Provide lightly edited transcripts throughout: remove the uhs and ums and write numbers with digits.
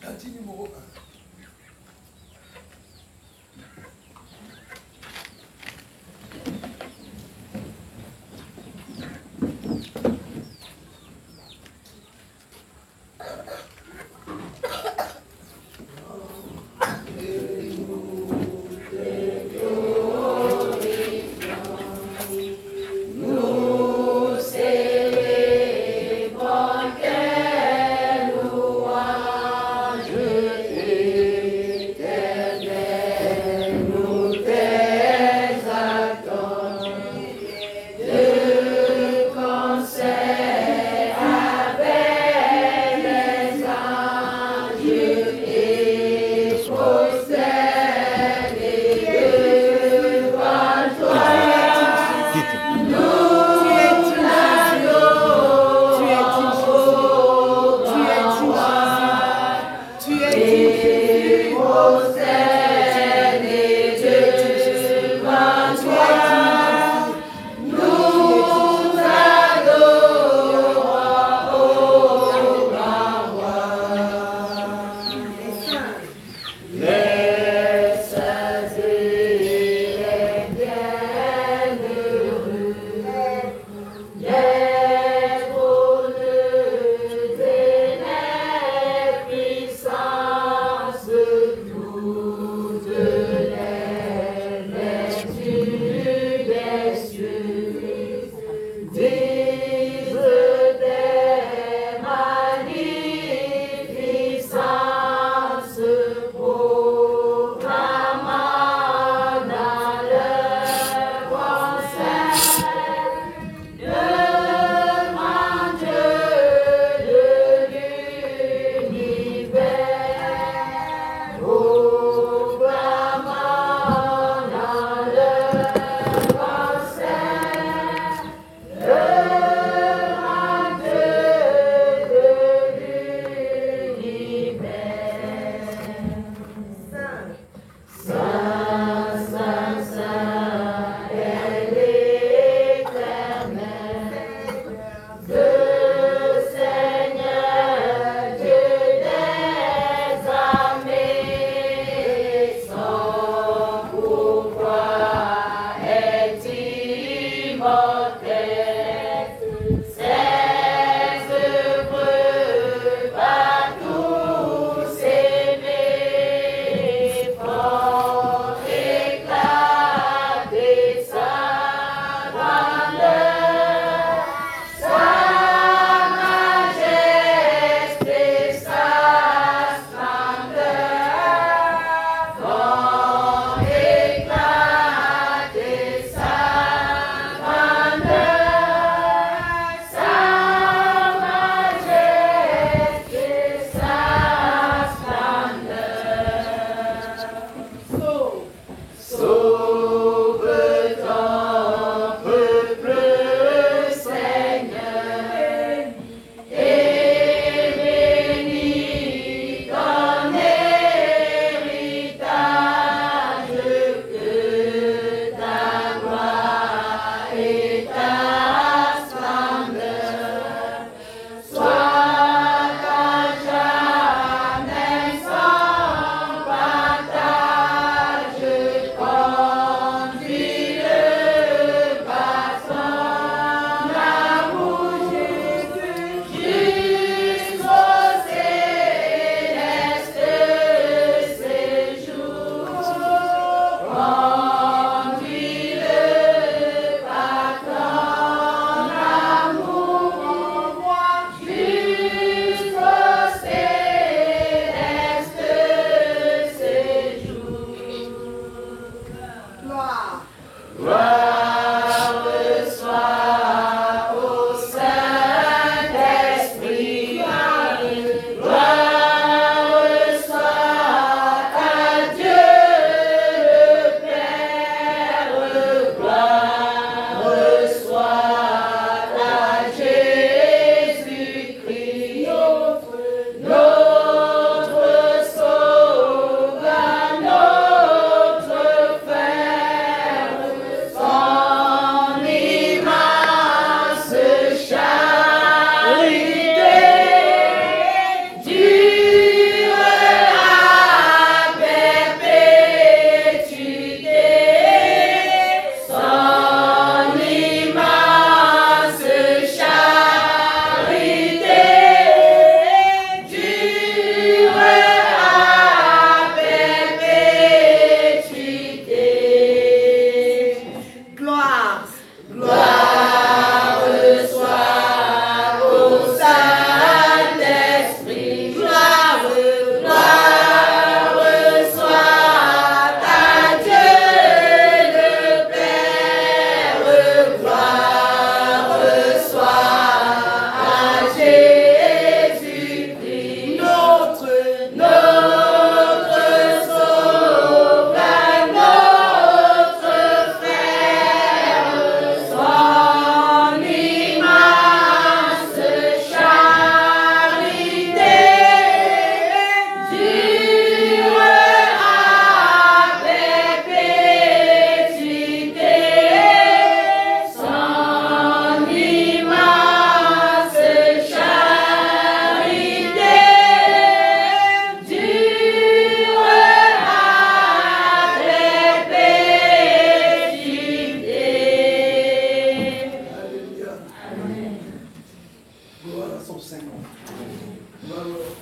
Tati numéro 1. Louange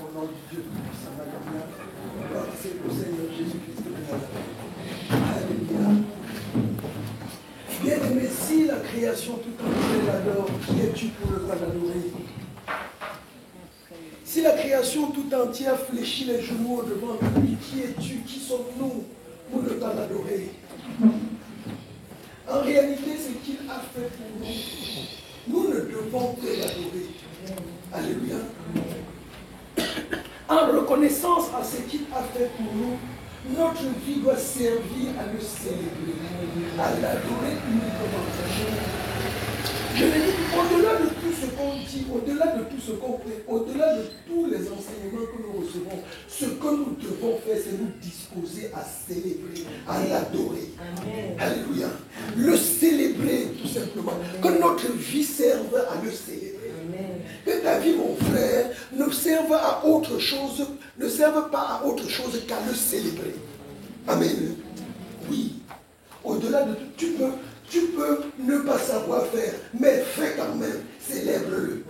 Au nom du Dieu Tout-Puissant, Alléluia. C'est le Seigneur Jésus-Christ de Nazareth. Alléluia. Bien-aimé, si la création tout entière l'adore, qui es-tu pour ne pas l'adorer? Si la création tout entière fléchit les genoux devant lui, qui es-tu? Qui sommes-nous pour ne pas l'adorer? En réalité, ce qu'il a fait pour nous, nous ne devons que l'adorer. Alléluia. En reconnaissance à ce qu'il a fait pour nous, notre vie doit servir à le célébrer, à l'adorer uniquement. Je l'ai dit, au-delà de tout ce qu'on dit, au-delà de tout ce qu'on fait, au-delà de tous les enseignements que nous recevons, ce que nous devons faire, c'est nous disposer à célébrer, à l'adorer. Alléluia. Le célébrer, tout simplement. Que notre vie serve à le célébrer. Que ta vie, mon frère, ne serve à autre chose, ne serve pas à autre chose qu'à le célébrer. Amen. Oui. Au-delà de tout, tu peux ne pas savoir faire, mais fais quand même. Célèbre-le.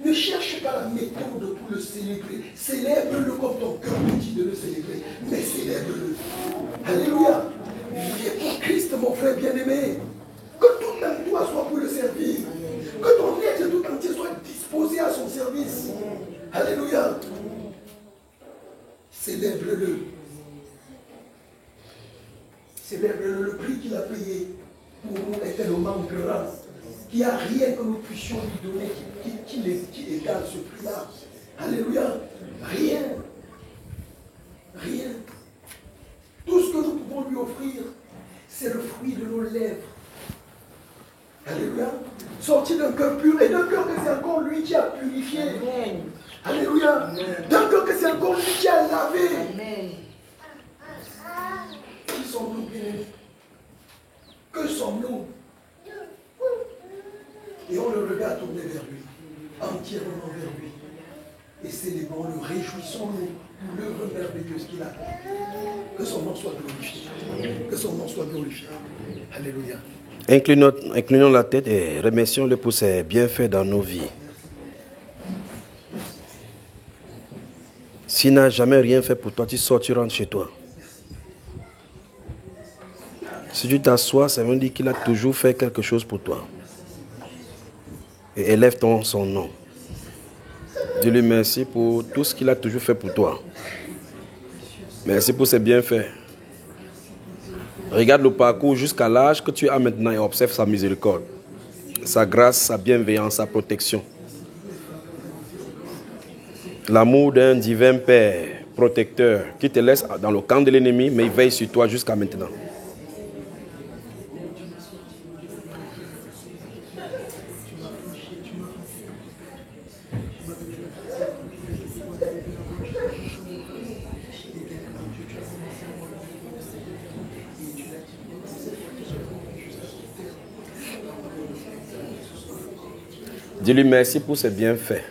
Ne cherche pas la méthode pour le célébrer. Célèbre-le comme ton cœur te dit de le célébrer. Mais célèbre-le. Alléluia. Viens pour Christ, mon frère bien-aimé. Que tout en toi soit pour le servir. Que ton être tout entier soit disposé à son service. Alléluia. Célèbre-le. Célèbre-le. Le prix qu'il a payé pour nous est tellement grand qu'il n'y a rien que nous puissions lui donner qui égale ce prix-là. Alléluia. Rien. Rien. Tout ce que nous pouvons lui offrir, c'est le fruit de nos lèvres. Alléluia. Sorti d'un cœur pur et d'un cœur que c'est encore lui qui a purifié. Amen. Alléluia. D'un cœur que c'est encore lui qui a lavé. Amen. Qui sommes-nous, bien-aimés? Que sommes-nous? Et on le regarde tourner vers lui, entièrement vers lui. Et célébrons-le, réjouissons-nous pour l'œuvre merveilleuse qu'il a fait. Que son nom soit glorifié. Que son nom soit glorifié. Alléluia. Inclinons la tête et remercions-le pour ses bienfaits dans nos vies. S'il n'a jamais rien fait pour toi, tu sors, tu rentres chez toi. Si tu t'assois, ça veut dire qu'il a toujours fait quelque chose pour toi. Et élève son nom. Dis-lui merci pour tout ce qu'il a toujours fait pour toi. Merci pour ses bienfaits. Regarde le parcours jusqu'à l'âge que tu as maintenant et observe sa miséricorde, sa grâce, sa bienveillance, sa protection. L'amour d'un divin Père protecteur qui te laisse dans le camp de l'ennemi, mais il veille sur toi jusqu'à maintenant. Dis-lui merci pour ses bienfaits.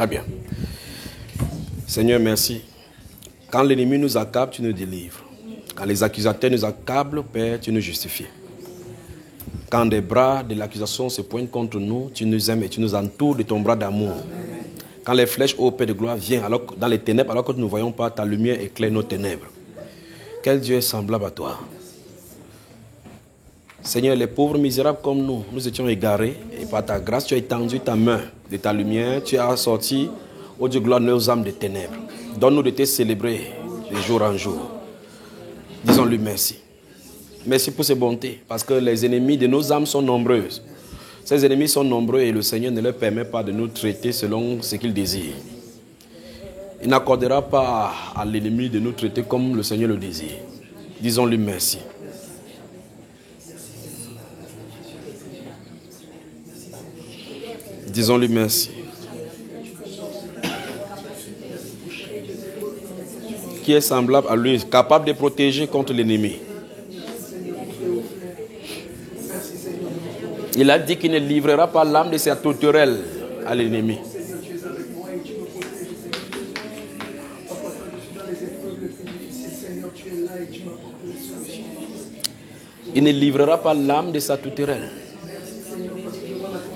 Ah bien. Seigneur, merci. Quand l'ennemi nous accable, tu nous délivres. Quand les accusateurs nous accablent, Père, tu nous justifies. Quand des bras de l'accusation se pointent contre nous, tu nous aimes et tu nous entoures de ton bras d'amour. Quand les flèches, ô Père de gloire, viennent dans les ténèbres, alors que nous ne voyons pas, ta lumière éclaire nos ténèbres. Quel Dieu est semblable à toi? Seigneur, les pauvres misérables comme nous étions égarés, et par ta grâce, tu as étendu ta main de ta lumière, tu as sorti, ô Dieu gloire, nos âmes des ténèbres. Donne-nous de te célébrer de jour en jour. Disons-lui merci. Merci pour ses bontés, parce que les ennemis de nos âmes sont nombreuses. Ses ennemis sont nombreux et le Seigneur ne leur permet pas de nous traiter selon ce qu'il désire. Il n'accordera pas à l'ennemi de nous traiter comme le Seigneur le désire. Disons-lui merci. Disons-lui merci. Qui est semblable à lui, capable de protéger contre l'ennemi. Il a dit qu'il ne livrera pas l'âme de sa tourterelle à l'ennemi. Il ne livrera pas l'âme de sa tourterelle.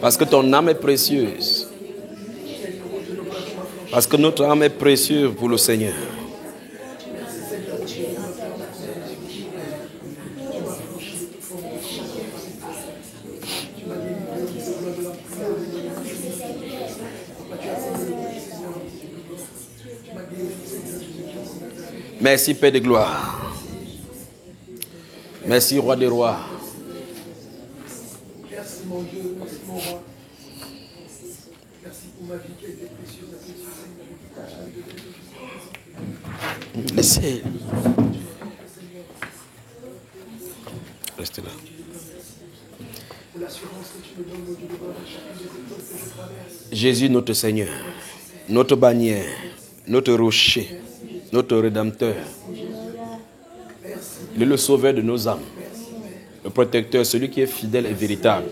Parce que ton âme est précieuse. Parce que notre âme est précieuse pour le Seigneur. Merci Père de gloire. Merci Roi des rois. Merci mon Dieu, merci mon roi. Merci pour ma vie qui a été précieuse, Seigneur. Laissez. Restez là. Pour l'assurance que tu me donnes, mon Dieu, de voir chacune des épreuves que je traverse. Jésus, notre Seigneur, notre bannière, notre rocher, notre rédempteur. Il est le sauveur de nos âmes, le protecteur, celui qui est fidèle et véritable.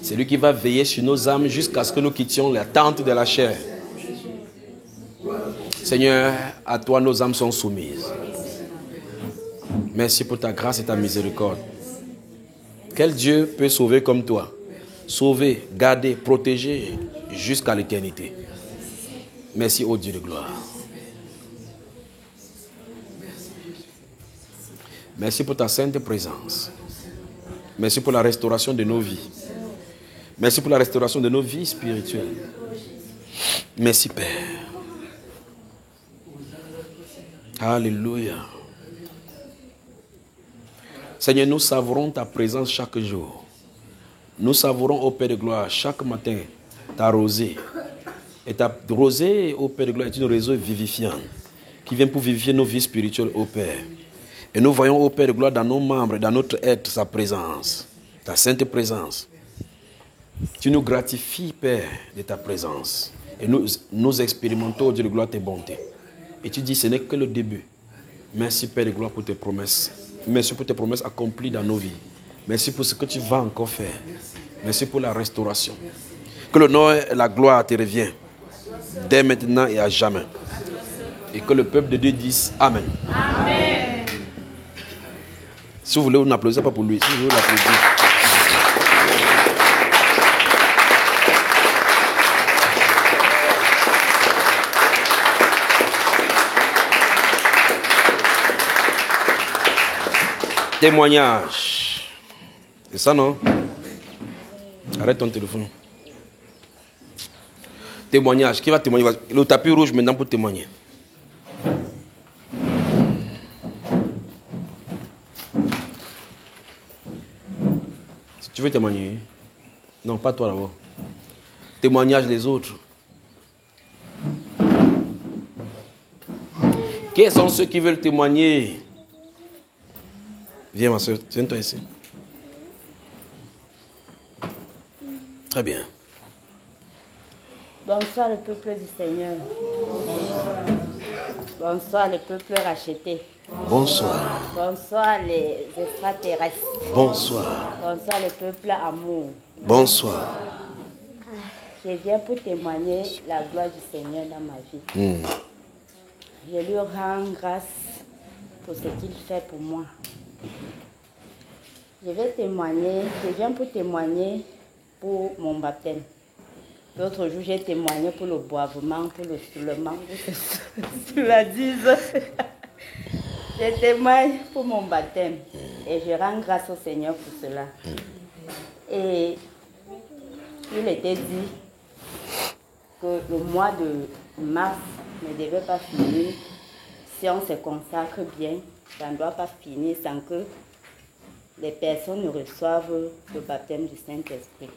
Celui qui va veiller sur nos âmes jusqu'à ce que nous quittions la tente de la chair. Seigneur, à toi nos âmes sont soumises. Merci pour ta grâce et ta miséricorde. Quel Dieu peut sauver comme toi? Sauver, garder, protéger jusqu'à l'éternité. Merci ô Dieu de gloire. Merci pour ta sainte présence. Merci pour la restauration de nos vies. Merci pour la restauration de nos vies spirituelles. Merci Père. Alléluia. Seigneur, nous savourons ta présence chaque jour. Nous savourons, ô Père de gloire, chaque matin, ta rosée. Et ta rosée, ô Père de gloire, est une rosée vivifiante qui vient pour vivifier nos vies spirituelles, ô Père. Et nous voyons, ô Père de gloire, dans nos membres, dans notre être, sa présence, ta sainte présence. Tu nous gratifies, Père, de ta présence. Et nous expérimentons, ô Dieu de gloire, tes bontés. Et tu dis, ce n'est que le début. Merci, Père de gloire, pour tes promesses. Merci pour tes promesses accomplies dans nos vies. Merci pour ce que tu vas encore faire. Merci pour la restauration. Que l'honneur et la gloire te reviennent, dès maintenant et à jamais. Et que le peuple de Dieu dise Amen. Amen. Si vous voulez, vous n'applaudissez pas pour lui. Si vous voulez l'applaudir. Témoignage. C'est ça, non? Arrête ton téléphone. Témoignage. Qui va témoigner? Le tapis rouge maintenant pour témoigner. Si tu veux témoigner. Non, pas toi d'abord. Témoignage des autres. Quels sont ceux qui veulent témoigner? Viens ma soeur, tiens-toi ici. Très bien. Bonsoir le peuple du Seigneur. Bonsoir le peuple racheté. Bonsoir. Bonsoir les extraterrestres. Bonsoir. Bonsoir le peuple amour. Bonsoir. Je viens pour témoigner la gloire du Seigneur dans ma vie. Je lui rends grâce pour ce qu'il fait pour moi. Je viens pour témoigner pour mon baptême. L'autre jour, j'ai témoigné pour le boivement, pour le soulèvement, tu l'as dit. Je témoigne pour mon baptême et je rends grâce au Seigneur pour cela. Et il était dit que le mois de mars ne devait pas finir si on se consacre bien. Ça ne doit pas finir sans que les personnes ne reçoivent le baptême du Saint-Esprit.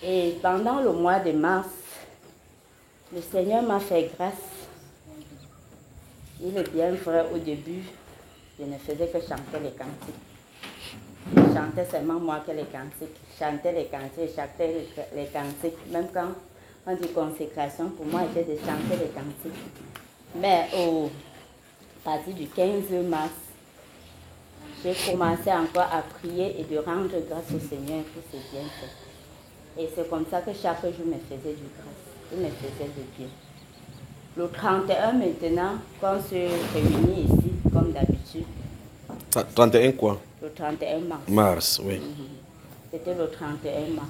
Et pendant le mois de mars, le Seigneur m'a fait grâce. Il est bien vrai, au début, je ne faisais que chanter les cantiques. Je chantais seulement moi que les cantiques. Je chantais les cantiques, chantais les cantiques. Même quand on dit consécration, pour moi, c'était de chanter les cantiques. Mais à partir du 15 mars, j'ai commencé encore à prier et de rendre grâce au Seigneur pour ses bienfaits. Et c'est comme ça que chaque jour me faisait du grâce. Il me faisait du bien. Le 31 maintenant, quand on se réunit ici, comme d'habitude. 31 quoi? Le 31 mars. Mars, oui. C'était le 31 mars.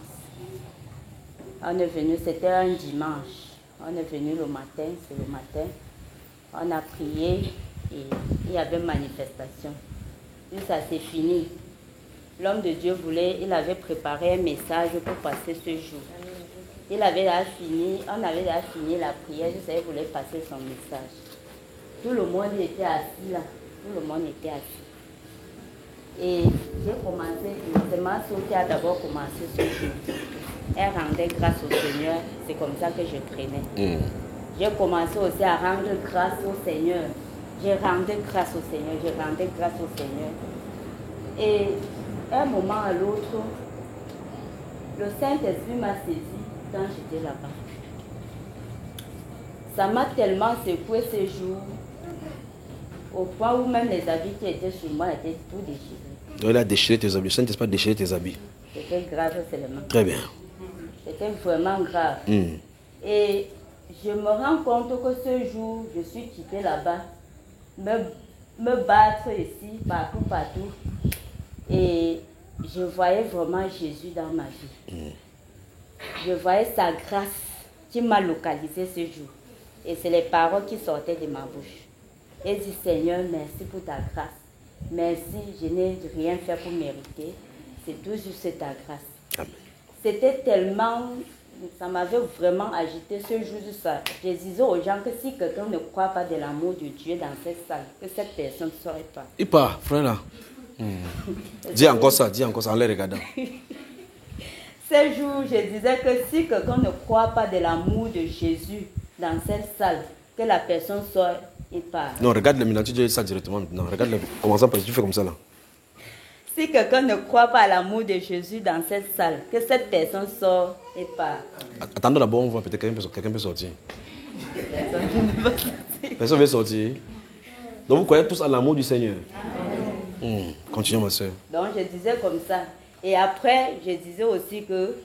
On est venu, c'était un dimanche. On est venu le matin, c'est le matin. On a prié et il y avait manifestation. Puis ça s'est fini. L'homme de Dieu il avait préparé un message pour passer ce jour. On avait déjà fini la prière, je savais qu'il voulait passer son message. Tout le monde était assis là. Tout le monde était assis. Et j'ai commencé, c'est ma soeur qui a d'abord commencé ce jour. Elle rendait grâce au Seigneur, c'est comme ça que je traînais. J'ai commencé aussi à rendre grâce au Seigneur. J'ai rendu grâce au Seigneur, j'ai rendu grâce au Seigneur. Et un moment à l'autre, le Saint-Esprit m'a saisi quand j'étais là-bas. Ça m'a tellement secoué ce jour, au point où même les habits qui étaient sur moi étaient tout déchirés. Il a déchiré tes habits. Le Saint-Esprit a déchiré tes habits. C'était grave seulement. Très bien. C'était vraiment grave. Et je me rends compte que ce jour, je suis quittée là-bas, me battre ici, partout. Et je voyais vraiment Jésus dans ma vie. Je voyais sa grâce qui m'a localisé ce jour. Et c'est les paroles qui sortaient de ma bouche. Et je dis, Seigneur, merci pour ta grâce. Merci, je n'ai rien fait pour mériter. C'est tout juste ta grâce. Amen. C'était tellement, ça m'avait vraiment agité ce jour de ça. Je disais aux gens que si quelqu'un ne croit pas de l'amour de Dieu dans cette salle, que cette personne ne saurait pas. Il part, frère là. Dis encore ça en les regardant. Ce jour, je disais que si quelqu'un ne croit pas de l'amour de Jésus dans cette salle, que la personne sort et part. Non, regarde-le maintenant, tu dis ça directement. Non, regarde-le. Commençons par tu fais comme ça là. Si quelqu'un ne croit pas à l'amour de Jésus dans cette salle, que cette personne sort et part. Attendons d'abord, on voit peut-être quelqu'un peut sortir. Personne ne va sortir. Personne ne veut sortir. Donc vous croyez tous à l'amour du Seigneur. Continuons ma soeur. Donc je disais comme ça. Et après, je disais aussi que,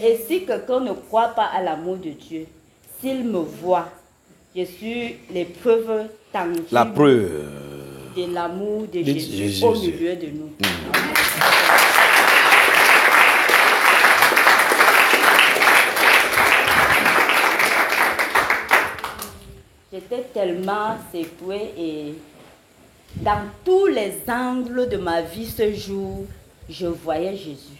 et si quelqu'un ne croit pas à l'amour de Dieu, s'il me voit, je suis l'épreuve tangible La preuve de l'amour de Jésus au milieu de nous. J'étais tellement secouée et dans tous les angles de ma vie ce jour, je voyais Jésus.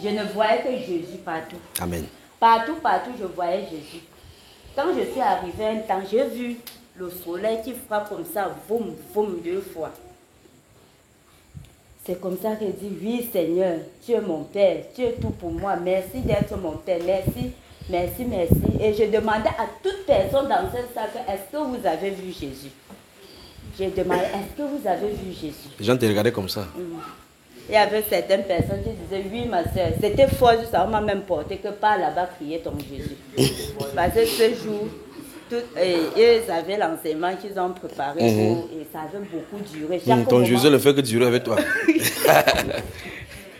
Je ne voyais que Jésus partout. Amen. Partout, je voyais Jésus. Quand je suis arrivée un temps, j'ai vu le soleil qui frappe comme ça, boum, boum, 2 fois. C'est comme ça que je dis, oui Seigneur, tu es mon Père, tu es tout pour moi. Merci d'être mon Père, merci, merci, merci. Et je demandais à toute personne dans cette salle, est-ce que vous avez vu Jésus? J'ai demandé, est-ce que vous avez vu Jésus? Les gens te regardaient comme ça. Il y avait certaines personnes qui disaient, oui ma soeur, c'était fort, ça m'a même porté que par là-bas crier ton Jésus. Parce que ce jour, ils avaient l'enseignement qu'ils ont préparé et ça avait beaucoup duré. Ton moment, Jésus ne fait que durer avec toi.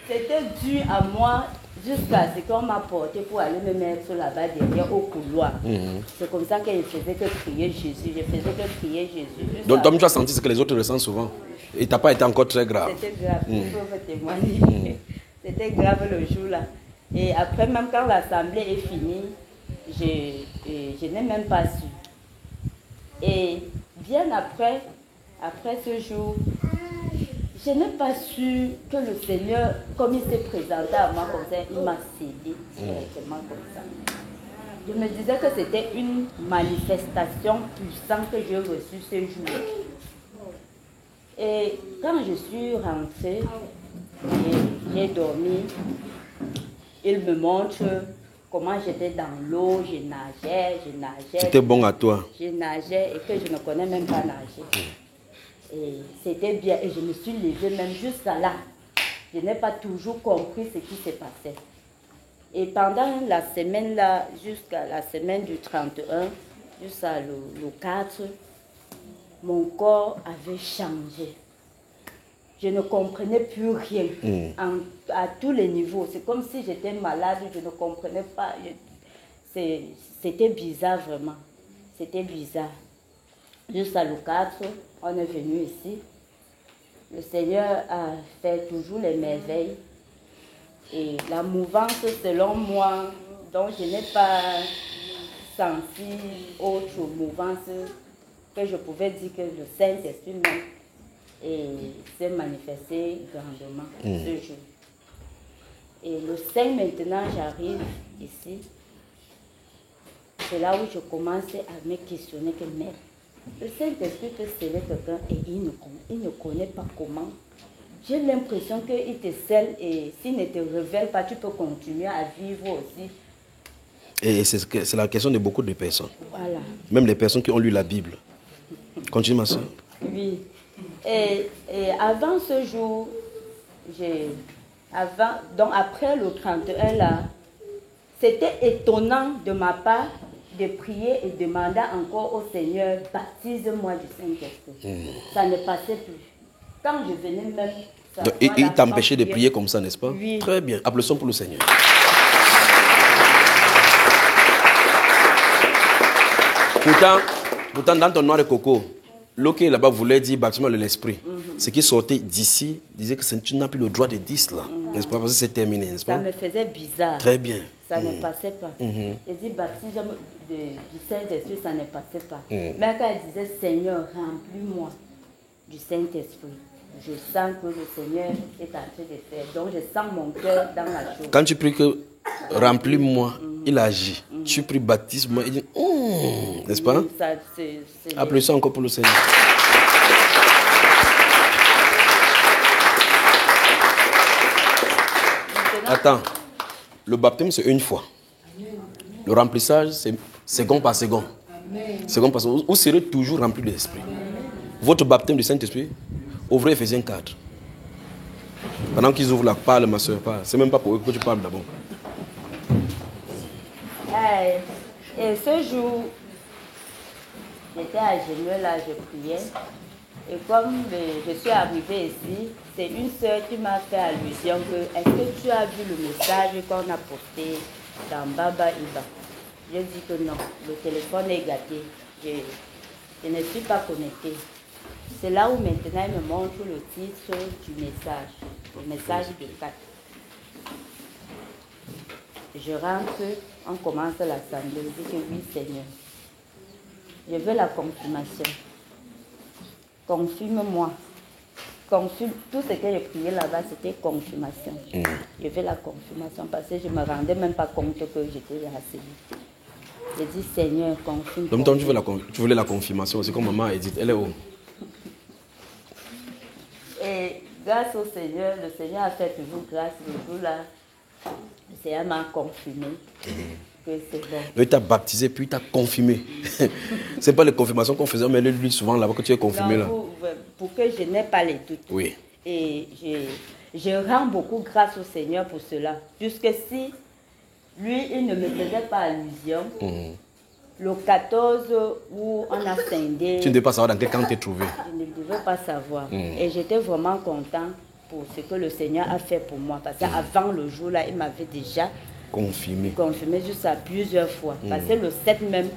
C'était dû à moi jusqu'à ce qu'on m'a porté pour aller me mettre là-bas derrière au couloir. C'est comme ça que je faisais que crier Jésus. Je faisais que crier Jésus. Donc, tu as senti ce que les autres ressentent souvent. Et tu n'as pas été encore très grave. C'était grave, il faut vous témoigner. C'était grave le jour-là. Et après, même quand l'assemblée est finie, je n'ai même pas su. Et bien après ce jour, je n'ai pas su que le Seigneur, comme il s'est présenté à moi comme ça, il m'a cédé directement comme ça. Je me disais que c'était une manifestation puissante que j'ai reçue ce jour. Et quand je suis rentrée, j'ai dormi. il me montre comment j'étais dans l'eau, je nageais. C'était bon à toi. Je nageais et que je ne connais même pas nager. Et c'était bien et je me suis levée même jusqu'à là. Je n'ai pas toujours compris ce qui s'est passé. Et pendant la semaine là, jusqu'à la semaine du 31, jusqu'à le 4, mon corps avait changé. Je ne comprenais plus rien à tous les niveaux. C'est comme si j'étais malade, je ne comprenais pas. C'était bizarre vraiment. C'était bizarre. Jusqu'à le 4, on est venu ici. Le Seigneur a fait toujours les merveilles. Et la mouvance, selon moi, dont je n'ai pas senti autre mouvance que je pouvais dire que le Saint-Esprit s'est manifesté grandement ce jour. Et le 5 maintenant, j'arrive ici. C'est là où je commençais à me questionner que merde, le Saint-Esprit peut sceller quelqu'un et il ne connaît pas comment. J'ai l'impression qu'il te scelle et s'il ne te révèle pas, tu peux continuer à vivre aussi. Et c'est la question de beaucoup de personnes. Voilà. Même les personnes qui ont lu la Bible. Continue ma soeur. Oui. Et avant ce jour, donc après le 31 là, c'était étonnant de ma part de prier et demander encore au Seigneur, baptise-moi du Saint-Esprit. Ça ne passait plus. Quand je venais même... Donc, il t'empêchait de prier comme ça, n'est-ce pas? Oui. Très bien. Applaudissons pour le Seigneur. Pourtant, dans ton noir de coco, l'eau qui est là-bas voulait dire baptême de l'esprit. Ce qui sortait d'ici disait que tu n'as plus le droit de dire cela. N'est-ce pas? Parce que c'est terminé, n'est-ce pas? Ça me faisait bizarre. Très bien. Ça ne passait pas. Elle dit baptême du Saint-Esprit, ça ne passait pas. Mais quand elle disait Seigneur, remplis-moi du Saint-Esprit, je sens que le Seigneur est en train de faire. Donc je sens mon cœur dans la chose. Quand tu pries que remplis-moi, il agit. Tu pries baptise-moi, il dit n'est-ce pas? Applaudissons encore pour le Seigneur. Attends, le baptême c'est une fois. Le remplissage c'est second par second. Second par second. Vous serez toujours rempli de l'Esprit. Votre baptême du Saint-Esprit, ouvrez Ephésiens 4. Pendant qu'ils ouvrent la parole, ma soeur, parle. C'est même pas pour eux que tu parles d'abord. Et ce jour, j'étais à genoux là, je priais. Et comme je suis arrivée ici, c'est une sœur qui m'a fait allusion que est-ce que tu as vu le message qu'on a posté dans Baba Iba? Je dis que non, le téléphone est gâté. Je ne suis pas connectée. C'est là où maintenant il me montre le titre du message, le message de 4. Je rentre, on commence l'assemblée, je dis que oui Seigneur, je veux la confirmation. Confirme-moi. Confirme. Tout ce que j'ai prié là-bas, c'était confirmation. Je veux la confirmation parce que je ne me rendais même pas compte que j'étais harcelée. J'ai dit Seigneur, confirme. En même temps, tu voulais la confirmation, c'est comme maman a dit, elle est où? Et grâce au Seigneur, le Seigneur a fait toujours grâce. Le jour là, le Seigneur m'a confirmé que c'est bon. Il t'a baptisé, puis il t'a confirmé. Ce n'est pas les confirmations qu'on faisait, mais lui souvent là-bas que tu es confirmé là. Pour que je n'ai pas les doutes. Oui. Et je rends beaucoup grâce au Seigneur pour cela. Puisque si lui, il ne me faisait pas allusion, le 14 où on a scindé... Tu ne devais pas savoir dans quel camp tu es trouvé. Je ne devais pas savoir. Et j'étais vraiment content pour ce que le Seigneur a fait pour moi. Parce qu'avant le jour là, il m'avait déjà confirmé juste à plusieurs fois. Parce que le 7 même,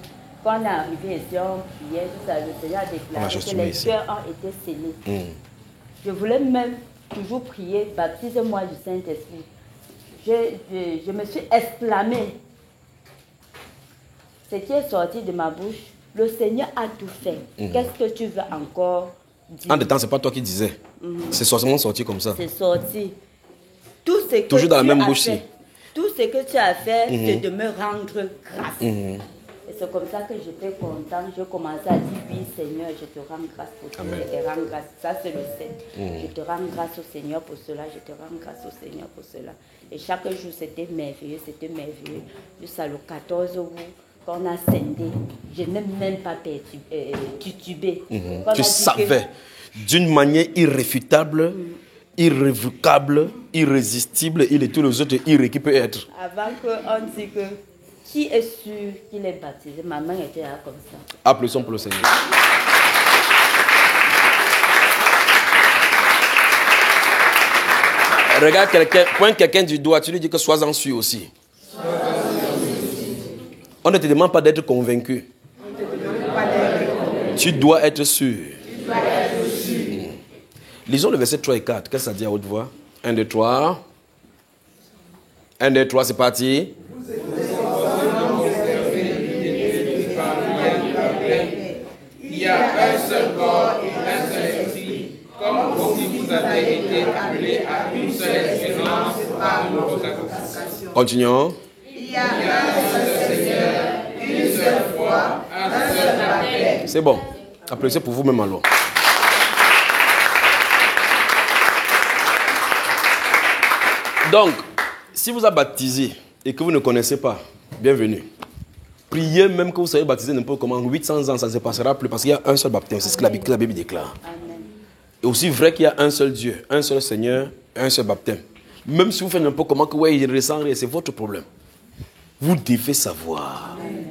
quand on est arrivé ici, on priait, le Seigneur a déclaré que les cœurs ont été scellés. Je voulais même toujours prier, baptise-moi du Saint-Esprit. Je me suis exclamée. Ce qui est sorti de ma bouche, le Seigneur a tout fait. Qu'est-ce que tu veux encore dire? En temps, ce n'est pas toi qui disais. C'est forcément sorti comme ça. C'est sorti. Tout ce que toujours dans la même bouche. Tout ce que tu as fait, c'est de me rendre grâce. Et c'est comme ça que j'étais contente. Je commençais à dire, oui Seigneur, je te rends grâce pour cela. Je te rends grâce. Ça c'est le 7. Je te rends grâce au Seigneur pour cela. Je te rends grâce au Seigneur pour cela. Et chaque jour, c'était merveilleux. Jusqu'à le 14 août, quand on a scindé, je n'ai même pas titubé. Tu savais d'une manière irréfutable, irrévocable, irrésistible, il est tous les autres irré qui peut être. Avant qu'on dise que qui est sûr qu'il est baptisé, ma main était là comme ça. Applaudissons pour le Seigneur. Regarde quelqu'un, pointe quelqu'un du doigt, tu lui dis que sois-en sûr aussi. On ne te demande pas d'être convaincu. Tu dois être sûr. Lisons le verset 3 et 4. Qu'est-ce que ça dit à haute voix? 1, 2, 3. 1, 2, 3, c'est parti. Il y a un seul corps et un seul esprit, comme aussi vous avez été appelés à une seule espérance par une vocation. Continuons. Il y a un seul Seigneur, une seule foi, un seul baptême. C'est bon. Applaudissez pour vous-même alors. Donc, si vous êtes baptisé et que vous ne connaissez pas, bienvenue. Priez même que vous soyez baptisé n'importe comment, 800 ans, ça ne se passera plus parce qu'il y a un seul baptême. C'est ce que la Bible déclare. Amen. Et aussi vrai qu'il y a un seul Dieu, un seul Seigneur, un seul baptême. Même si vous faites n'importe comment, que ouais, il ressent rien, c'est votre problème. Vous devez savoir. Amen.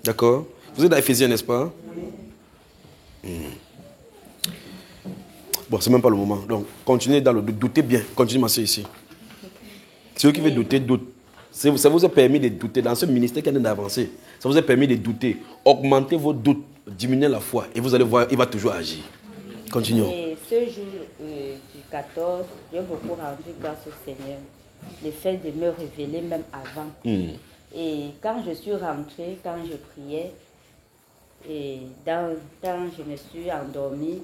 D'accord? Vous êtes dans Éphésiens, n'est-ce pas? Bon, c'est même pas le moment. Donc, continuez dans le doute. Doutez bien. Continuez, ma soeur, ici. Ceux qui veulent douter, doutent. Ça vous a permis de douter. Dans ce ministère qui est d'avancer, ça vous a permis de douter. Augmentez vos doutes, diminuez la foi. Et vous allez voir, il va toujours agir. Continuons. Et ce jour du 14, j'ai beaucoup rendu grâce au Seigneur. Le fait de me révéler même avant. Et quand je suis rentrée, quand je priais, et quand je me suis endormie,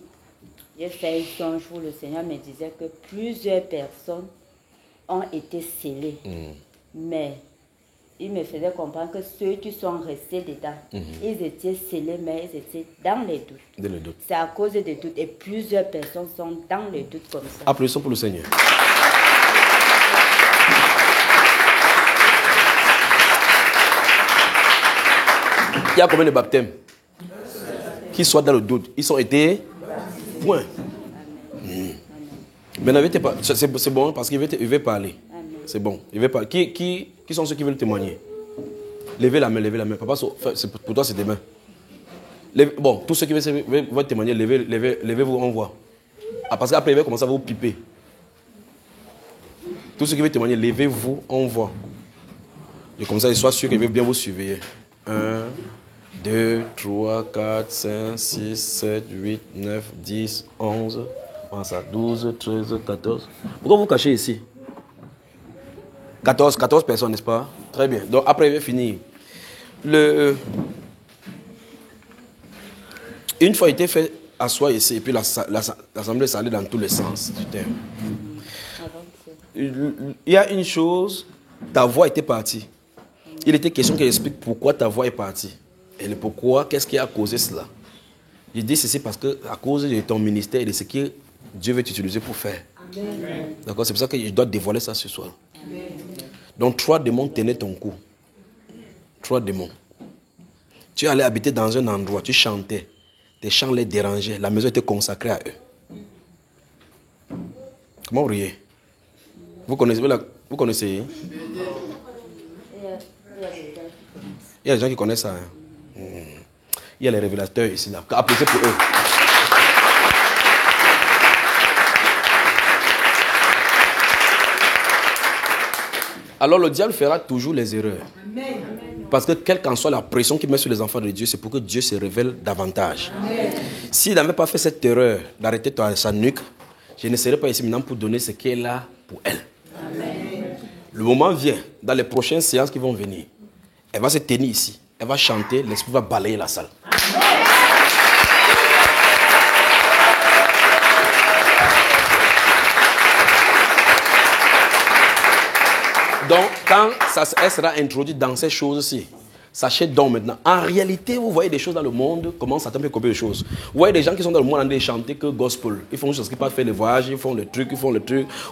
j'ai fait un songe où le Seigneur me disait que plusieurs personnes ont été scellées. Mais il me faisait comprendre que ceux qui sont restés dedans, ils étaient scellés, mais ils étaient dans les doutes. Dans le doute. C'est à cause des doutes. Et plusieurs personnes sont dans les doutes comme ça. Applaudissons pour le Seigneur. Il y a combien de baptêmes qui soient dans le doute? Ils ont été point. Mais n'invitez pas. C'est bon parce qu'il veut parler. C'est bon. Il veut parler. Qui sont ceux qui veulent témoigner? Levez la main, levez la main. Papa, pour toi, c'est demain. Bon, tous ceux qui veulent témoigner, levez-vous, on voit. Ah, parce qu'après, il va commencer à vous piper. Tous ceux qui veulent témoigner, levez-vous, on voit. Et comme ça, sois sûr qu'il veut bien vous surveiller. 1, 2, 3, 4, 5, 6, 7, 8, 9, 10, 11, 12, 13, 14. Pourquoi vous cachez ici? 14 personnes, n'est-ce pas? Très bien. Donc après, il va finir. Une fois, il était fait asseoir ici, et puis l'assemblée s'allait dans tous les sens du terme. Il y a une chose, ta voix était partie. Il était question qu'elle explique pourquoi ta voix est partie. Et le pourquoi, qu'est-ce qui a causé cela? Je dis ceci parce que à cause de ton ministère et de ce que Dieu veut t'utiliser pour faire. D'accord? C'est pour ça que je dois dévoiler ça ce soir. Amen. Donc 3 démons tenaient ton cou. 3 démons. Tu allais habiter dans un endroit, tu chantais. Tes chants les dérangeaient. La maison était consacrée à eux. Comment vous riez? Vous connaissez? Il y a des gens qui connaissent ça. Hein? Il y a les révélateurs ici. Là. Applaudissez pour eux. Alors le diable fera toujours les erreurs. Amen. Parce que quelle qu'en soit la pression qu'il met sur les enfants de Dieu, c'est pour que Dieu se révèle davantage. S'il n'avait pas fait cette erreur d'arrêter sa nuque, je ne serais pas ici maintenant pour donner ce qu'elle a pour elle. Amen. Le moment vient, dans les prochaines séances qui vont venir, elle va se tenir ici, elle va chanter, l'esprit va balayer la salle. Donc, quand elle sera introduite dans ces choses-ci, Sachez donc maintenant, en réalité, vous voyez des choses dans le monde, comment Satan peut copier des choses. Vous voyez des gens qui sont dans le monde en train de chanter que gospel. Ils font juste ce qu'ils peuvent faire les voyages, ils font le truc.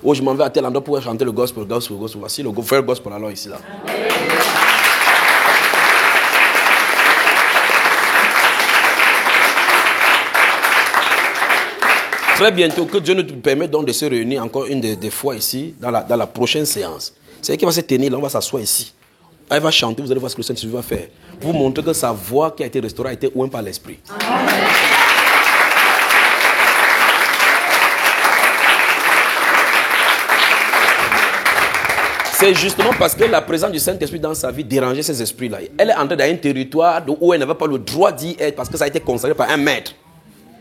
Oh, je m'en vais à tel endroit pour chanter le gospel. Voici le frère gospel alors ici là. Très bientôt, que Dieu nous permette donc de se réunir encore une des fois ici, dans la prochaine séance. C'est qui va se tenir là, on va s'asseoir ici. Elle va chanter, vous allez voir ce que le Saint-Esprit va faire. Pour vous montrer que sa voix qui a été restaurée a été oint par l'Esprit. C'est justement parce que la présence du Saint-Esprit dans sa vie dérangeait ces esprits-là. Elle est entrée dans un territoire où elle n'avait pas le droit d'y être parce que ça a été consacré par un maître.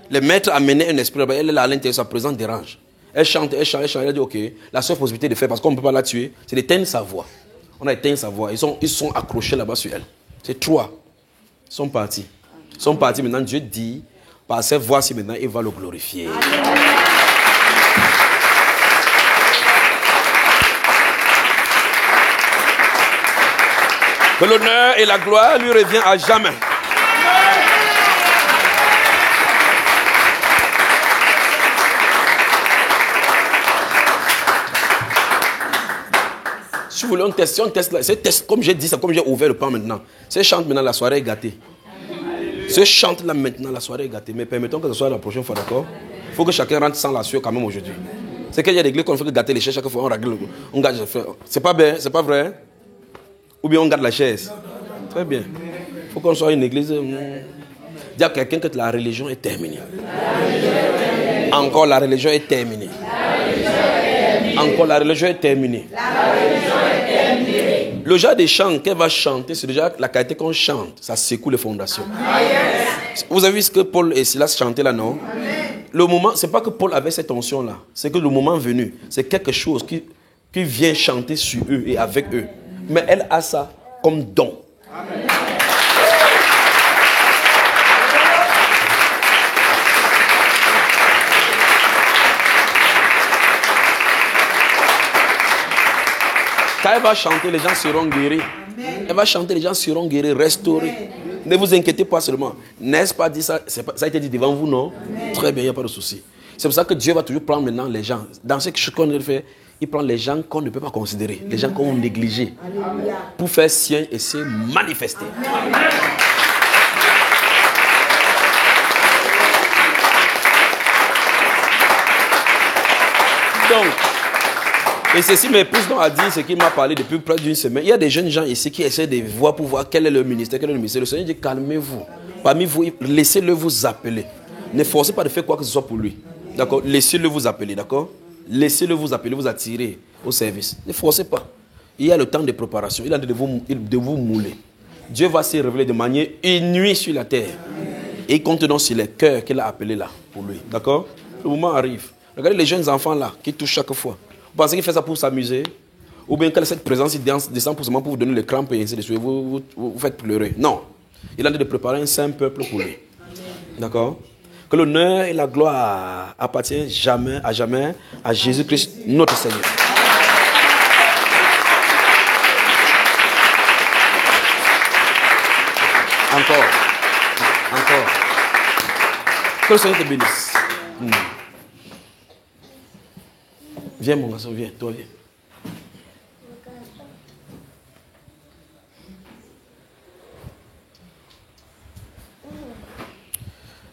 Le maître a mené un esprit, elle est là à l'intérieur, sa présence dérange. Elle chante, elle a dit ok, la seule possibilité de faire, parce qu'on ne peut pas la tuer, c'est d'éteindre sa voix. On a éteint sa voix, ils sont accrochés là-bas sur elle. C'est 3. Ils sont partis. Maintenant, Dieu dit, par cette voix-ci maintenant, il va le glorifier. Que l'honneur et la gloire lui reviennent à jamais. Si vous voulez un test, comme j'ai dit, c'est comme j'ai ouvert le pan maintenant. Ce chante maintenant, la soirée est gâtée. Ce chante là maintenant, la soirée est gâtée. Mais permettons que ce soit la prochaine fois, d'accord? Il faut que chacun rentre sans la sueur quand même aujourd'hui. C'est qu'il y a des églises qu'on fait que gâter les chaises chaque fois, on gâte. C'est pas bien, c'est pas vrai? Ou bien on gâte la chaise? Très bien. Il faut qu'on soit une église. Dis à quelqu'un que la religion est terminée. Encore la religion est terminée. Encore la religion est terminée. Le genre de chant qu'elle va chanter, c'est déjà la qualité qu'on chante. Ça secoue les fondations. Vous avez vu ce que Paul et Silas chantaient là, non? Le moment, c'est pas que Paul avait cette onction-là. C'est que le moment venu, c'est quelque chose qui vient chanter sur eux et avec eux. Mais elle a ça comme don. Amen. Quand elle va chanter, les gens seront guéris. Amen. Elle va chanter, les gens seront guéris, restaurés. Amen. Ne vous inquiétez pas seulement. N'est-ce pas dit ça? Ça a été dit devant vous, non? Amen. Très bien, il n'y a pas de souci. C'est pour ça que Dieu va toujours prendre maintenant les gens. Dans ce qu'on fait, il prend les gens qu'on ne peut pas considérer, les gens qu'on néglige, pour faire sien et se manifester. Amen. Donc, et ceci m'épouse donc à dire ce qu'il m'a parlé depuis près d'une semaine. Il y a des jeunes gens ici qui essaient de voir pour voir quel est le ministère, quel est le ministère. Le Seigneur dit calmez-vous. Parmi vous, laissez-le vous appeler. Ne forcez pas de faire quoi que ce soit pour lui. D'accord? Laissez-le vous appeler, d'accord? Laissez-le vous appeler, vous attirer au service. Ne forcez pas. Il y a le temps de préparation. Il a de vous mouler. Dieu va se révéler de manière inouïe sur la terre. Et il compte donc sur les cœurs qu'il a appelés là pour lui. D'accord? Le moment arrive. Regardez les jeunes enfants là qui touchent chaque fois. Vous pensez qu'il fait ça pour s'amuser? Ou bien quand cette présence il descend pour vous donner les crampes et ainsi de suite, vous faites pleurer? Non. Il a envie de préparer un saint peuple pour lui. D'accord? Que l'honneur et la gloire appartiennent jamais à Jésus-Christ, notre Seigneur. Encore. Que le Seigneur te bénisse. Viens mon garçon, viens, toi viens.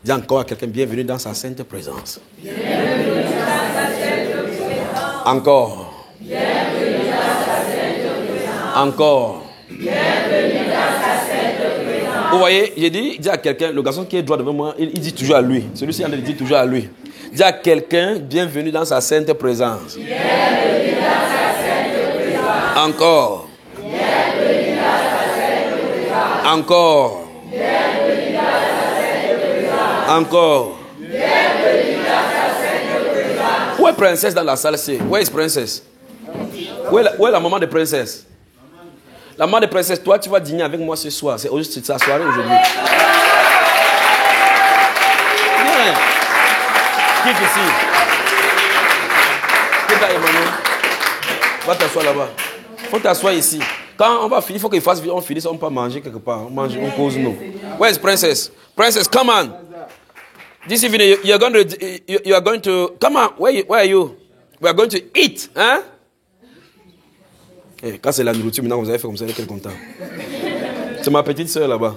Dis encore à quelqu'un, bienvenue dans sa sainte présence. Bienvenue dans sa sainte présence. Encore. Bienvenue dans sa sainte présence. Encore. Bienvenue dans sa sainte présence. Vous voyez, j'ai dit, dis à quelqu'un, le garçon qui est droit devant moi, il dit toujours à lui. Celui-ci, il dit toujours à lui. Dis à quelqu'un, bienvenue dans sa sainte présence. Bienvenue dans sa sainte présence. Encore. Bienvenue dans sa sainte présence. Encore. Bienvenue dans sa sainte présence. Encore. Bienvenue dans sa sainte présence. Où est princesse dans la salle? Où est princesse? Où est la maman de princesse? La maman de princesse, toi tu vas dîner avec moi ce soir. C'est sa soirée aujourd'hui. Viens. Qui est ici? Qui est là, Emmanuel? Va t'asseoir là-bas. Faut t'asseoir ici. Quand on va finir, il faut qu'on finisse, on peut manger quelque part. On mange, on pose nous. Where's Princess? Princess, come on. This evening, you are going to, come on, where are you? We are going to eat, hein? Hey, quand c'est la nourriture, maintenant vous avez fait comme ça, elle est content. C'est ma petite soeur là-bas.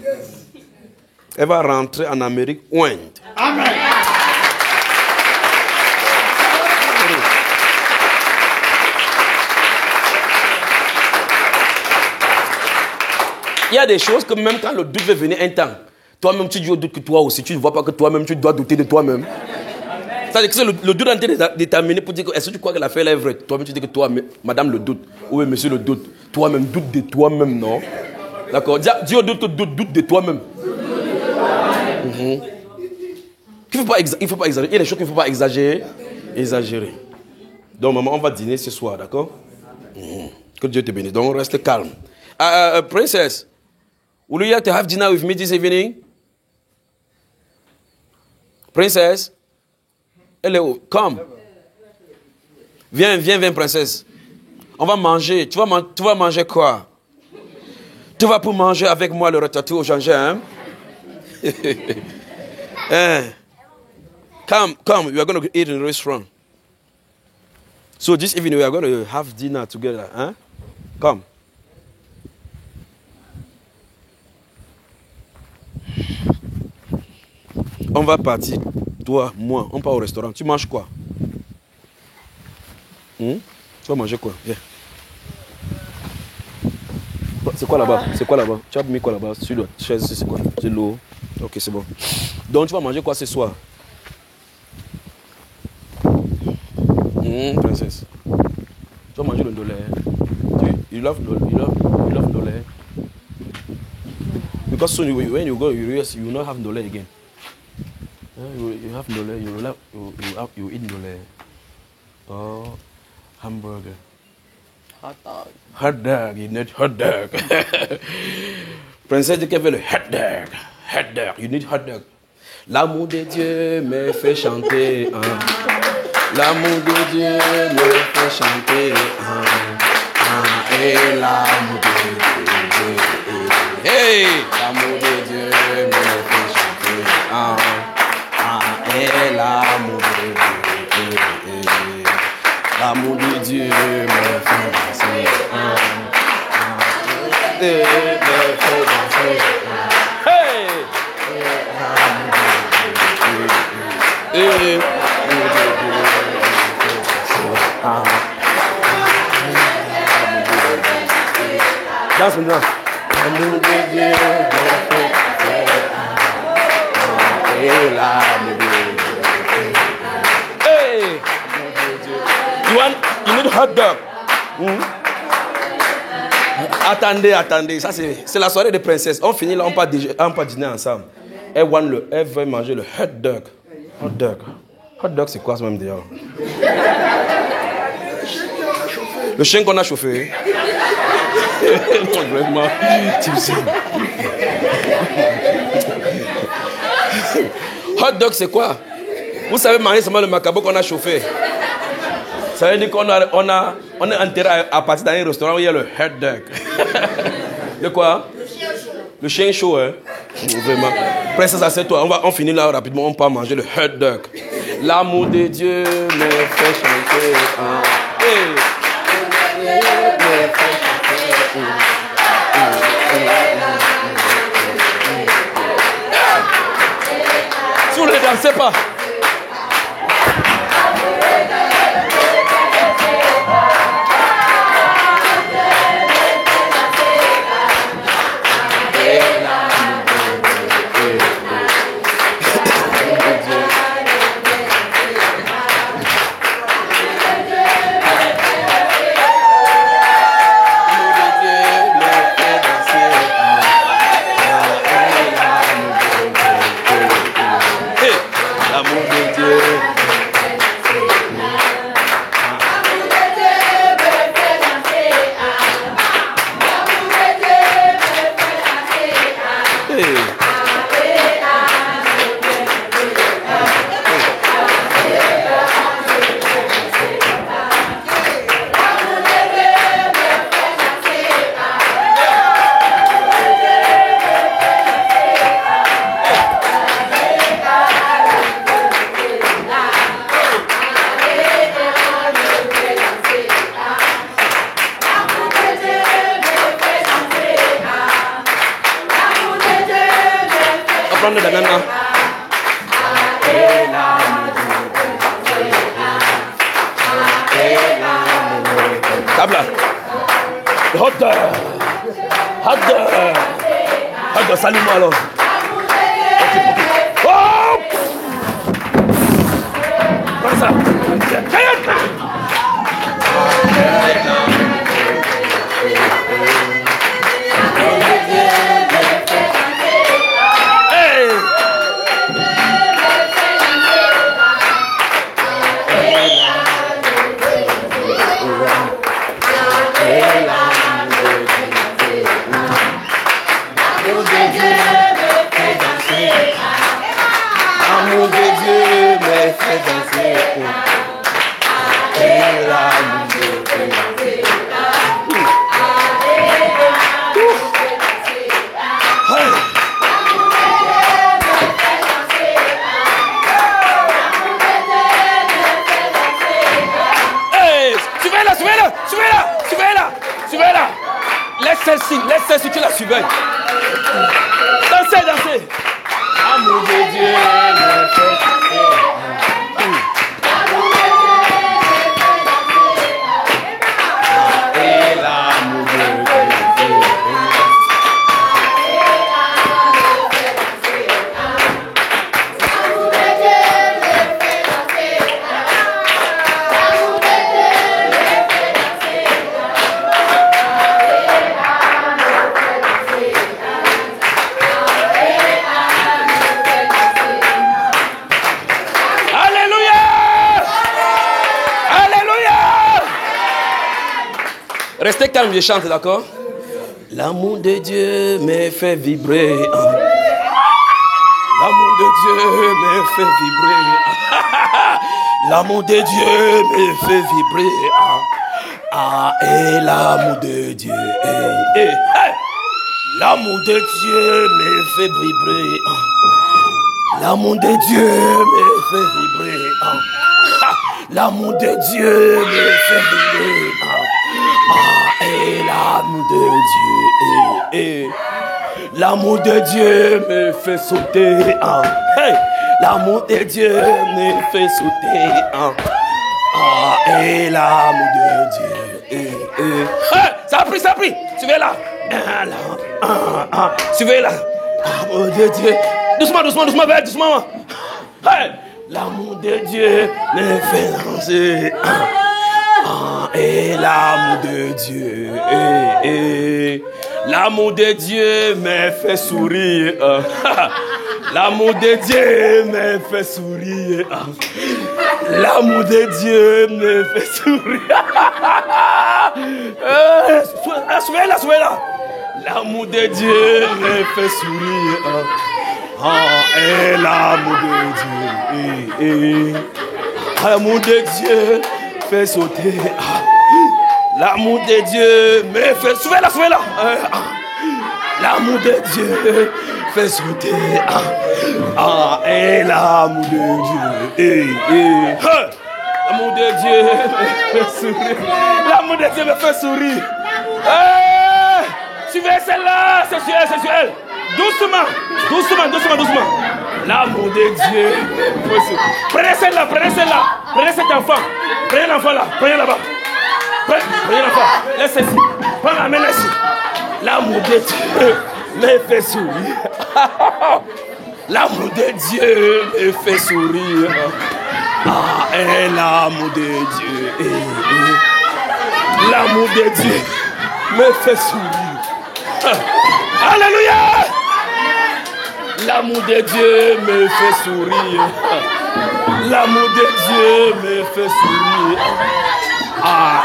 Elle va rentrer en Amérique ointe. Amen. Il y a des choses que même quand le doute veut venir un temps, toi-même tu dis au doute que toi aussi, tu ne vois pas que toi-même tu dois douter de toi-même. C'est-à-dire que c'est le doute en train de déterminer pour dire que est-ce que tu crois que l'affaire est vraie? Toi-même tu dis que toi, madame le doute, ou monsieur le doute, toi-même doute de toi-même, non? D'accord? Dis au doute que doute de toi-même. Il faut pas exagérer. Il y a des choses qu'il ne faut pas exagérer. Donc maman, on va dîner ce soir, d'accord? Que Dieu te bénisse. Donc reste calme. Princess, will you like to have dinner with me this evening? Princess? Hello, come. Viens, princesse. On va manger. Tu vas manger quoi? Tu vas pour manger avec moi le ratatouille au gingembre, hein? Come. We are going to eat in the restaurant. So this evening we are going to have dinner together, hein? Come. On va partir. Toi, moi, on part au restaurant. Tu manges quoi? Tu vas manger quoi? Viens. C'est quoi là-bas? Tu as mis quoi là-bas? Sur la chaise, c'est quoi? C'est l'eau. Ok, c'est bon. Donc, tu vas manger quoi ce soir? Princesse. Tu vas manger le dollar. You love dollar. Because soon, when you go to US, you will not have dollar again. You have dollar, you eat dollar. Oh, hamburger. Hot dog, you need hot dog. Princesse dit qu'elle veut le hot dog. You need hot dog. L'amour de Dieu me fait chanter. L'amour de Dieu me fait chanter. Et l'amour de Dieu. Hey, l'amour de Dieu me fait chanter. Et l'amour de Dieu. L'amour de Dieu me fait danser. Me fait danser. Hey! Danse maintenant. L'amour de Dieu me fait danser. Et l'amour de Dieu. Hey! You need hot dog. Attendez. Ça, c'est la soirée de princesse. On finit là, on part dîner ensemble. Elle veut manger le hot dog. Hot dog, c'est quoi ça même d'ailleurs? Le chien qu'on a chauffé. Non, vraiment. Hot dog, c'est quoi? Vous savez manger seulement le macabo qu'on a chauffé. Ça veut dire qu'on est enterré à partir d'un restaurant où il y a le hot dog. Le quoi? Le chien chaud, hein? Vraiment. Princesse, assieds-toi. On finit là rapidement. On part manger le hot dog. L'amour de Dieu me fait chanter. Si vous ne dansez pas. L'amour prendre de maintenant. Table. Hot. Salut-moi alors. Oh! Prends ça. L'amour de Dieu me fait danser. L'amour de Dieu me fait Suivez-la. Laisse-la, tu la surveilles. Dansez. Amour de Dieu me fait danser. Et l'amour de Dieu. Restez calme, je chante, d'accord? L'amour de Dieu me fait vibrer. L'amour de Dieu me fait vibrer. L'amour de Dieu me fait vibrer. Et l'amour de Dieu. L'amour de Dieu me fait vibrer. L'amour de Dieu me fait vibrer. L'amour de Dieu me fait vibrer. Et l'amour de Dieu, l'amour de Dieu me fait sauter. L'amour de Dieu me fait sauter. Et l'amour de Dieu. Ça a pris. Suivez-la. Suivez-la. L'amour de Dieu. Doucement, doucement. L'amour de Dieu me fait danser. Et l'amour de Dieu, l'amour de Dieu me fait sourire. L'amour de Dieu me fait sourire. L'amour de Dieu me fait sourire. Suivez-la. L'amour de Dieu me fait sourire. Et l'amour de Dieu, l'amour de Dieu fait sauter. L'amour de Dieu me fait... Suivez-la. L'amour de Dieu fait sauter. Et l'amour de Dieu. L'amour de Dieu me fait sourire. L'amour de Dieu me fait sourire. Suivez celle-là. C'est sur elle. Doucement. L'amour de Dieu. Prenez celle-là. Prenez cet enfant. Prenez l'enfant là. Prenez là-bas. Prenez l'enfant. Laisse ici. Prends la main ici. L'amour de Dieu me fait sourire. L'amour de Dieu me fait sourire. Et l'amour de Dieu. L'amour de Dieu me fait sourire. Alléluia. L'amour de Dieu me fait sourire. L'amour de Dieu me fait sourire.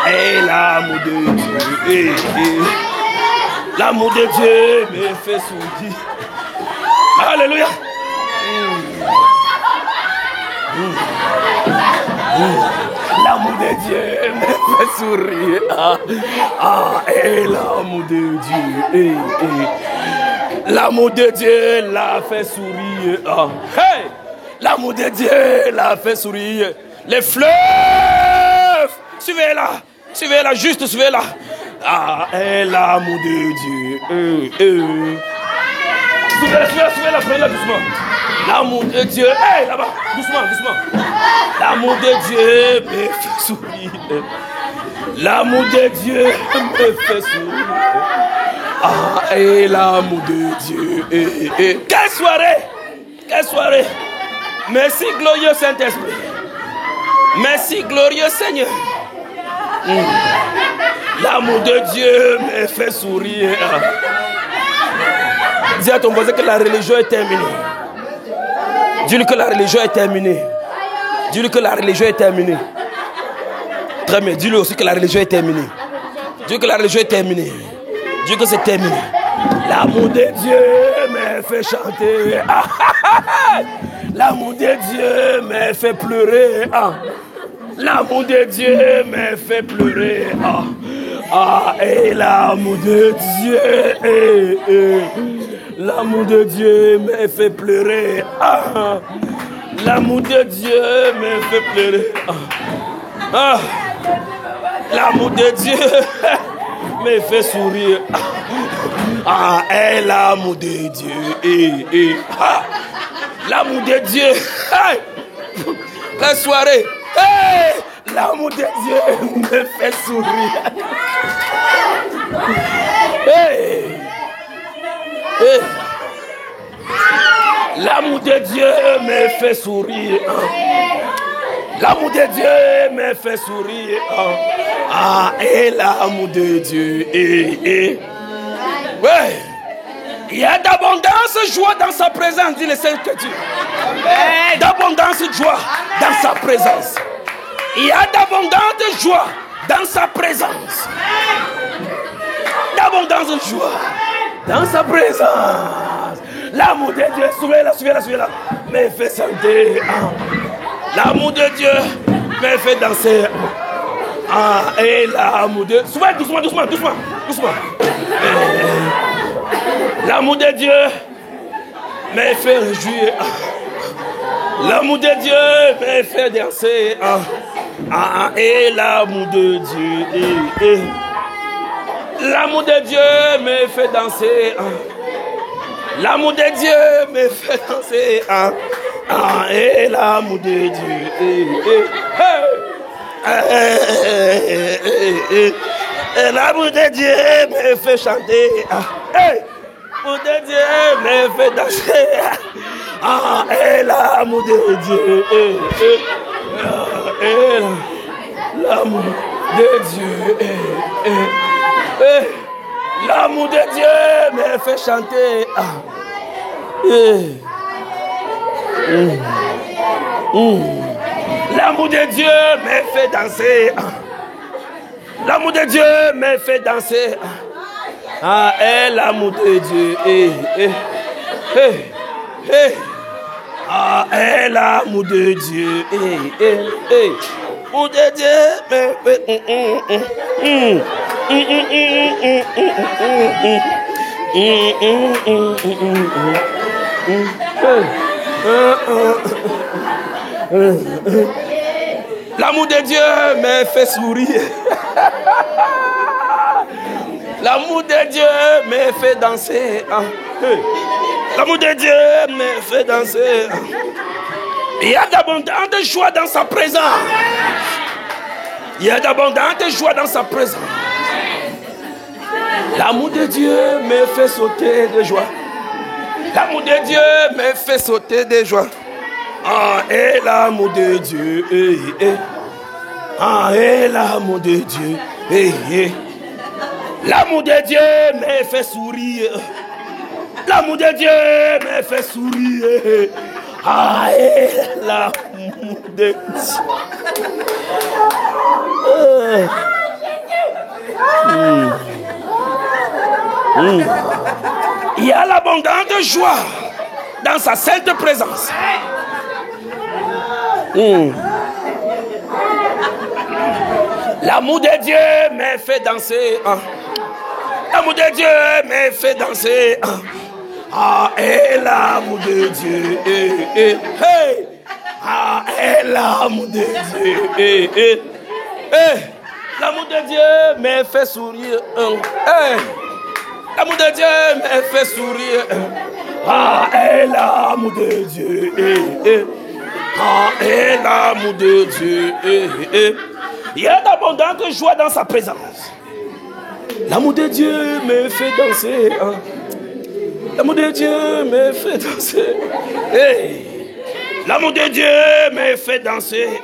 Et l'amour de Dieu. L'amour de Dieu me fait sourire. Alléluia. L'amour de Dieu me fait sourire. Et l'amour de Dieu. L'amour de Dieu l'a fait sourire. L'amour de Dieu l'a fait sourire. Les fleuves. Suivez-la, juste suivez-la. Et l'amour de Dieu. Soulevez-la, prenez-la doucement. L'amour de Dieu, hey, là-bas, doucement. L'amour de Dieu me fait sourire. L'amour de Dieu me fait sourire. Ah, et l'amour de Dieu. Quelle soirée. Merci, glorieux Saint-Esprit. Merci, glorieux Seigneur. L'amour de Dieu me fait sourire. Dis à ton voisin que la religion est terminée. Dis-lui que la religion est terminée. Dis-lui que la religion est terminée. Très bien, dis-lui aussi que la religion est terminée. Dis-lui que la religion est terminée. Dis-lui que c'est terminé. L'amour de Dieu me fait chanter. L'amour de Dieu me fait pleurer. L'amour de Dieu me fait pleurer. Et l'amour de Dieu. L'amour de Dieu me fait pleurer. L'amour de Dieu me fait pleurer. L'amour de Dieu me fait sourire. Et l'amour de Dieu. L'amour de Dieu. La soirée. L'amour de Dieu me fait sourire. L'amour de Dieu me fait sourire. L'amour de Dieu me fait sourire. Et l'amour de Dieu. Ouais. Il y a d'abondance de joie dans sa présence, dit le Saint-Écriture. D'abondance de joie dans sa présence. Il y a d'abondance de joie dans sa présence. D'abondance de joie dans sa présence. L'amour de Dieu, suivez-la, me fait chanter. L'amour de Dieu me fait danser. Et l'amour de Dieu. Doucement. L'amour de Dieu me fait réjouir. L'amour de Dieu me fait danser. Et l'amour de Dieu. L'amour de Dieu me fait danser. L'amour de Dieu me fait danser. Et l'amour de Dieu. Et l'amour de Dieu me fait chanter. L'amour de Dieu me fait danser. Et l'amour de Dieu. L'amour de Dieu. L'amour de Dieu me fait chanter. L'amour de Dieu me fait danser. L'amour de Dieu me fait danser. Et l'amour de Dieu. Et l'amour de Dieu. L'amour de Dieu me fait. L'amour de Dieu me fait sourire. L'amour de Dieu me fait danser. L'amour de Dieu me fait danser. Il y a d'abondantes joie dans sa présence. Il y a d'abondantes joie dans sa présence. L'amour de Dieu me fait sauter de joie. L'amour de Dieu me fait sauter de joie. Et l'amour de Dieu. Et l'amour de Dieu. L'amour de Dieu me fait sourire. L'amour de Dieu me fait sourire. Et l'amour de Dieu. Il y a l'abondance de joie dans sa sainte présence. L'amour de Dieu me fait danser. L'amour de Dieu me fait danser. Et l'amour de Dieu. Et l'amour de Dieu. L'amour de Dieu me fait sourire. L'amour de Dieu me fait sourire. Ah, et l'amour de Dieu. Ah, et l'amour de Dieu. Il y a d'abondante joie dans sa présence. L'amour de Dieu me fait danser. L'amour de Dieu me fait danser. L'amour de Dieu me fait danser.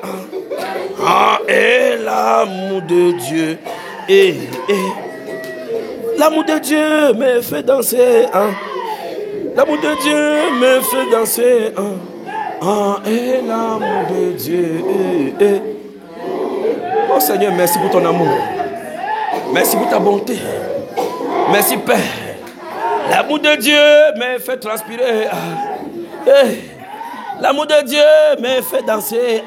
Ah, et l'amour de Dieu. L'amour de Dieu me fait danser. L'amour de Dieu me fait danser. Ah, et l'amour de Dieu. Oh Seigneur, merci pour ton amour. Merci pour ta bonté. Merci Père. L'amour de Dieu me fait transpirer. L'amour de Dieu me fait danser.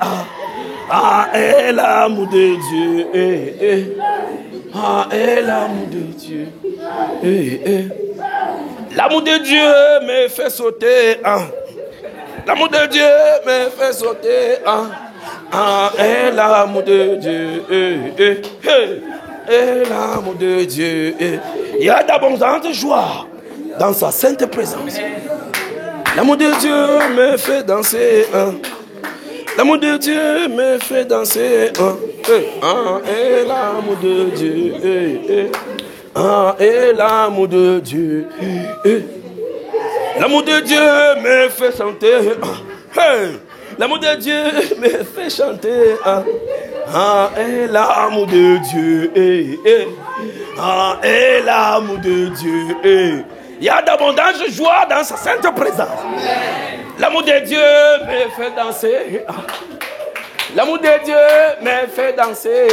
Ah, et l'amour de Dieu. Ah, et l'amour de Dieu. L'amour de Dieu me fait sauter. L'amour de Dieu me fait sauter. Ah, et l'amour de Dieu. Et l'amour de Dieu. Il y a d'abondante joie dans sa sainte présence. L'amour de Dieu me fait danser. L'amour de Dieu me fait danser. Et l'amour de Dieu. Et l'amour de Dieu. L'amour de Dieu me fait chanter. L'amour de Dieu me fait chanter. Et l'amour de Dieu. Et l'amour de Dieu. Il y a d'abondante joie dans sa sainte présence. L'amour de Dieu me fait danser. L'amour de Dieu me fait danser.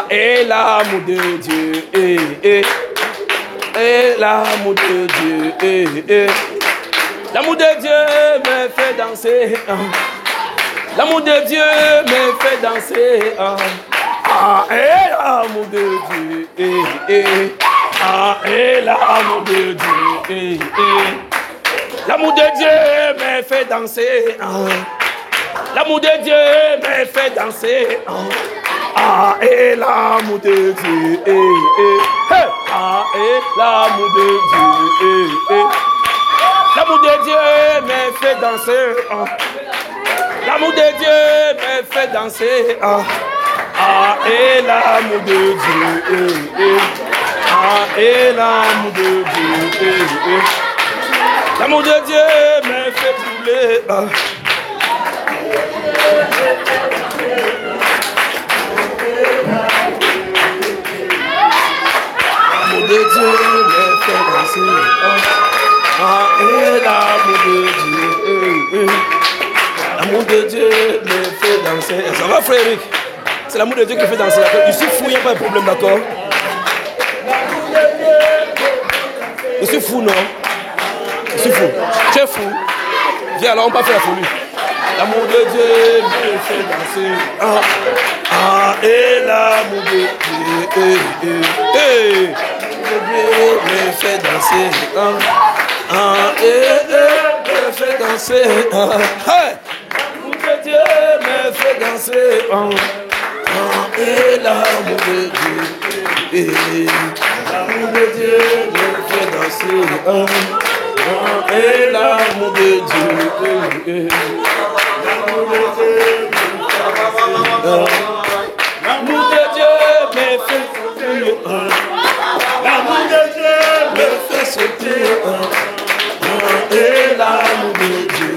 Et l'amour de Dieu. Et l'amour de Dieu. L'amour de Dieu me fait danser. L'amour de Dieu me fait danser. Et l'amour de Dieu. Et l'amour de Dieu. L'amour de Dieu me fait danser. L'amour de Dieu me fait danser. Et l'amour de Dieu. Et l'amour de Dieu. L'amour de Dieu me fait danser. L'amour de Dieu me fait danser. Et l'amour de Dieu. Et l'amour de Dieu. L'amour de Dieu me fait brûler. L'amour de Dieu me fait danser. Et l'amour de Dieu. L'amour de Dieu me fait danser. Ça va, frère Eric? C'est l'amour de Dieu qui fait danser. Je suis fou, il n'y a pas de problème, d'accord? Je suis fou, non? Je suis fou. Tu es fou. Viens, alors on va faire la folie. L'amour de Dieu me fait danser. Et l'amour de Dieu. Me fait danser. Me fait danser. L'amour de Dieu me fait danser. Et l'amour de Dieu. L'amour de Dieu me fait danser. Et l'amour de Dieu. L'amour de Dieu me fait sauter. L'amour de Dieu me fait sauter. Et l'amour de Dieu.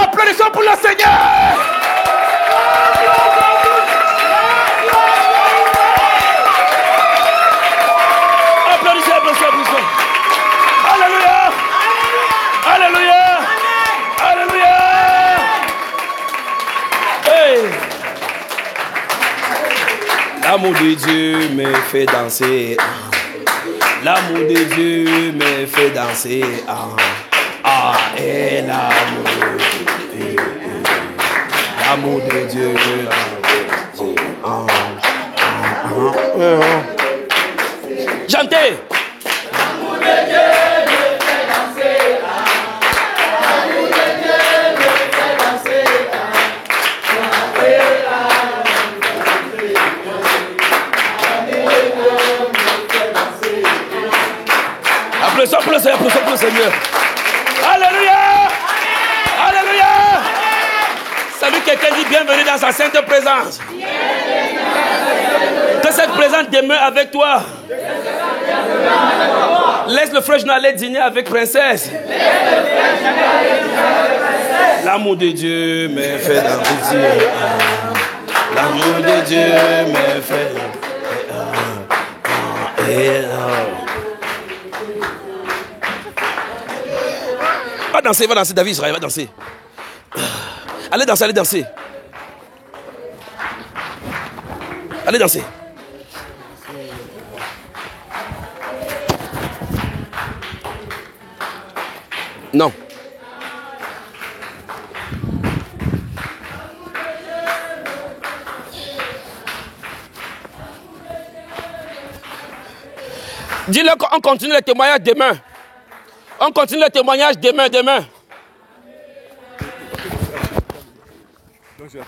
Applaudissons pour le Seigneur. Applaudissez, applaudissez, applaudissez. Alléluia. Alléluia. Alléluia. Hey. L'amour de Dieu me fait danser. L'amour de Dieu me fait danser. Et l'amour de Dieu. Chantez. L'amour de Dieu me fait danser. L'amour de Dieu me fait danser. Applaudissons pour le Seigneur. Alléluia. Alléluia. Salut, quelqu'un dit bienvenue dans sa sainte présence. Que cette présence demeure avec toi. Laisse le frère aller dîner avec princesse. L'amour de Dieu me fait danser. L'amour de Dieu me fait Va danser, David Israël, va danser. Allez danser, allez danser. Allez danser. Non. Dis-le qu'on continue le témoignage demain. On continue le témoignage demain. Donc, je